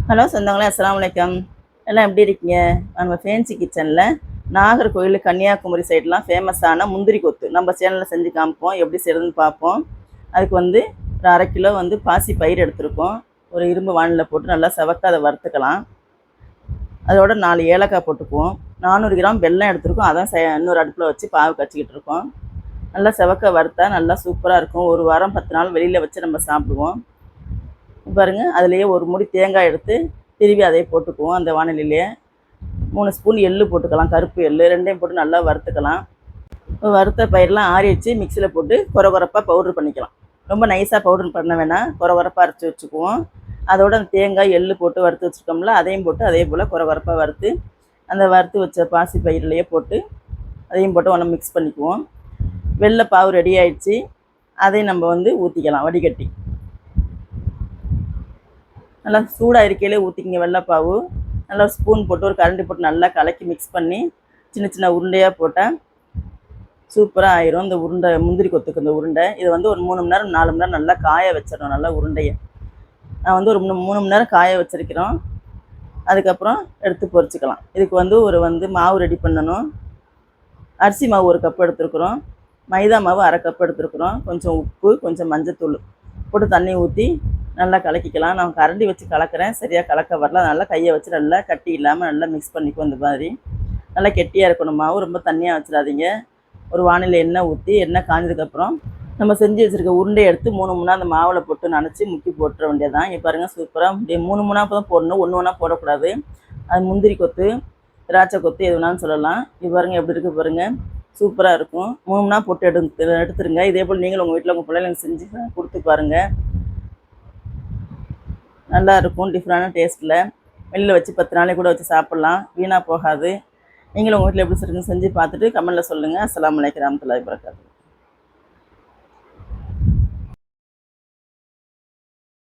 Hello சொந்தங்களே, அஸ்ஸலாமு அலைக்கும். எல்லாம் எப்படி இருக்கீங்க? நம்ம ஃபேன்சி கிச்சனில் நாகர்கோவில் கன்னியாகுமரி சைடெலாம் ஃபேமஸான முந்திரி கொத்து நம்ம சேனலில் செஞ்சு காமிப்போம். எப்படி செய்கிறதுன்னு பார்ப்போம். அதுக்கு ஒரு 1/2 கிலோ பாசி பயிர் எடுத்துருக்கோம். ஒரு இரும்பு வானில் போட்டு நல்லா செவக்க அதை வறுத்துக்கலாம். அதோட 4 ஏலக்காய் போட்டுக்குவோம். 400 கிராம் வெல்லம் எடுத்துருக்கோம். அதான் இன்னொரு அடுப்பில் வச்சு பாவு கச்சிக்கிட்டு இருக்கோம். நல்லா செவக்க வறுத்தா நல்லா சூப்பராக இருக்கும். ஒரு வாரம் 10 நாள் வெளியில் வச்சு நம்ம சாப்பிடுவோம். பாருங்கள், அதுலேயே ஒரு முடி தேங்காய் எடுத்து திருவி அதை போட்டுக்குவோம். அந்த வானிலையிலே 3 ஸ்பூன் எள்ளு போட்டுக்கலாம். கருப்பு எள்ளு 2யும் போட்டு நல்லா வறுத்துக்கலாம். வறுத்த பயிரெலாம் ஆறிடுச்சு. மிக்சியில் போட்டு கொரகொரப்பாக பவுட்ரு பண்ணிக்கலாம். ரொம்ப நைஸாக பவுட்ரு பண்ண வேணாம், கொரகொரப்பாக அரைச்சி வச்சுக்குவோம். அதோட அந்த தேங்காய் எள்ளு போட்டு வறுத்து வச்சுருக்கோம்ல, அதையும் போட்டு அதே போல் கொரகொரப்பாக வறுத்து அந்த வறுத்து வச்ச பாசி பயிரிலையே போட்டு அதையும் போட்டு ஒன்று மிக்ஸ் பண்ணிக்குவோம். வெள்ளை பாவு ரெடி ஆகிடுச்சு. அதையும் நம்ம ஊற்றிக்கலாம் வடிகட்டி. நல்லா சூடாக இருக்கையிலே ஊற்றிக்கிங்க வெள்ளைப்பாவு. நல்லா ஸ்பூன் போட்டு ஒரு கரண்டி போட்டு நல்லா கலக்கி மிக்ஸ் பண்ணி சின்ன சின்ன உருண்டையாக போட்டால் சூப்பராக ஆயிரும். இந்த உருண்டை முந்திரி கொத்துக்கு இந்த உருண்டை இதை ஒரு 3 மணி நேரம் 4 மணி நேரம் நல்லா காய வச்சிடணும். நல்லா உருண்டையை நான் ஒரு 3 மணி நேரம் காய வச்சுருக்கிறோம். அதுக்கப்புறம் எடுத்து பொரிச்சிக்கலாம். இதுக்கு ஒரு மாவு ரெடி பண்ணணும். அரிசி மாவு 1 கப் எடுத்துருக்குறோம். மைதா மாவு 1/2 கப் எடுத்துருக்குறோம். கொஞ்சம் உப்பு, கொஞ்சம் மஞ்சத்தூள் போட்டு தண்ணி ஊற்றி நல்லா கலக்கிக்கலாம். நான் கரண்டி வச்சு கலக்கிறேன், சரியாக கலக்க வரல. நல்லா கையை வச்சு நல்லா கட்டி இல்லாமல் நல்லா மிக்ஸ் பண்ணிக்குவோம். இந்த மாதிரி நல்லா கெட்டியாக இருக்கணும் மாவு. ரொம்ப தண்ணியாக வச்சிடாதீங்க. ஒரு வானிலை எண்ணெய் ஊற்றி எண்ணெய் காஞ்சதுக்கப்புறம் நம்ம செஞ்சு வச்சுருக்க உருண்டை எடுத்து 3 மூணாக அந்த மாவில் போட்டு நனைச்சி முக்கி போட்டுற வேண்டியதான். இங்கே பாருங்கள், சூப்பராக 3 மூணாக தான் போடணும், 1 ஒன்றா போடக்கூடாது. அது முந்திரி கொத்து, திராட்சை கொத்து எது வேணாலும் சொல்லலாம். இது பாருங்கள் எப்படி இருக்குது பாருங்கள், சூப்பராக இருக்கும். 3 மூணாக போட்டு எடுத்துருங்க. இதே போல் நீங்களும் உங்கள் வீட்டில் உங்கள் பிள்ளைங்களுக்கு செஞ்சு கொடுத்து பாருங்கள். நல்லா இருக்கும். டிஃப்ரெண்டான டேஸ்ட்டில் வெளியில் வச்சு 10 நாளைக்கு கூட வச்சு சாப்பிட்லாம், வீணாக போகாது. நீங்களும் உங்கள் வீட்டில் எப்படி செஞ்சு பார்த்துட்டு கமெண்ட்டில் சொல்லுங்கள். அஸ்ஸலாமு அலைக்கும் வரஹ்மத்துல்லாஹி வபரகாத்துஹு.